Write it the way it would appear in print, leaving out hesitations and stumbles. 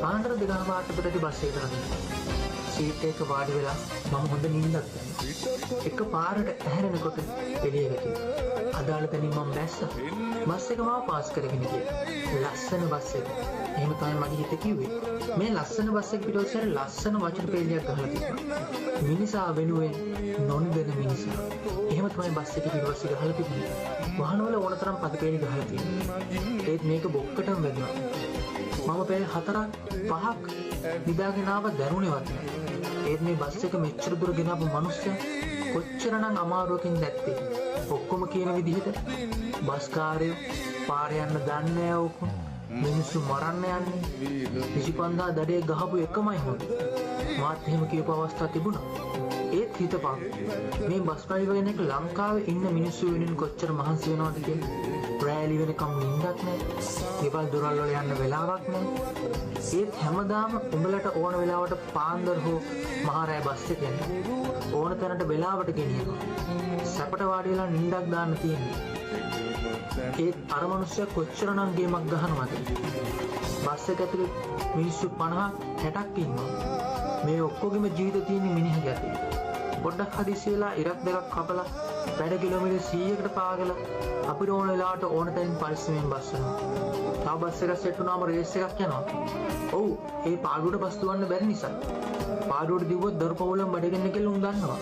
පාන්දර 2:15ට බස් එක දාගන්න. සීට් එක වාඩි වෙලා මම හොඳ නිින්දක් ගන්නවා. එක පාරට ඇහැරෙනකොට එළිය වැටෙනවා. අදාළ තැනින් මම බැස්සා. බස් එක මාව පාස් කරගෙන ගියා. ලස්සන බස් එක. එහෙම තමයි මගේ හිත කිව්වේ. මේ ලස්සන බස් එක පිටෝසර ලස්සන වචන පෙළියක් ගහලා තිබුණා. මිනිසා වෙනුවෙන් නොනිදෙන මිනිසා. එහෙම තමයි බස් එකේ පිටෝසර ගහලා තිබුණේ. වාහනවල ඕනතරම් පද පෙළි ගහලා තියෙනවා. ඒත් මේක බොක්කටම වැදුනා. මම පැය 4-5ක් නිදාගෙන ආව දැනුනේවත් නෑ. ඒත් මේ බස් එක මෙච්චර දුර ගෙනාපු මිනිස්සයා කොච්චරනම් අමාරුවකින් දැත්තේ. ඔක්කොම කියන විදිහට බස් කාර්යය පාරේ යන්න දන්නේ නෑ ඔක්කොම. මිනිස්සු මරන්න යන්නේ. 25000 දඩේ ගහපු එකමයි හොඳ. මාත් එහෙම කියපු අවස්ථා තිබුණා. ඒත් හිතපන් මේ බස් ඩ්‍රයිවර් කෙනෙක් ලංකාවේ ඉන්න මිනිස්සු වෙනුවෙන් කොච්චර මහන්සි වෙනවද කියලා. රෑලි වෙනකම් නිින්දක් නැහැ. ගෙවල් දොරවල් වල යන්න වෙලාවක් නැහැ. ඒත් හැමදාම උඹලට ඕන වෙලාවට පාන්දර හෝ මහරෑ බස් එකෙන් ඕන තැනට වෙලාවට ගෙනියනවා. සැපට වාඩි වෙලා නිින්දක් දාන්න තියෙන්නේ. ඒත් අර මිනිස්සයා කොච්චරනම් ගේමක් ගහනවද? බස් එක ඇතුලේ මිනිස්සු 50-60ක් ඉන්නවා. මේ ඔක්කොගෙම ජීවිත තියෙන මිනිහගේ ඇතුලේ. පොඩ්ඩක් හදිසි වෙලා ඉරක් දෙකක් කපලා වැඩ කිලෝමීටර් 100කට පාගලා අපිට ඕන වෙලාවට ඕන තැනින් පරිස්සමෙන් බස් යනවා. තව බස් එකක් සෙට් වුණාම රේස් එකක් යනවා. ඔව් ඒ පාඩුවට බස් දුවන්න බැරි නිසා. පාඩුවට දිව්වොත් දොරපවුලෙන් බඩගින්න කියලා උන් දන්නවා.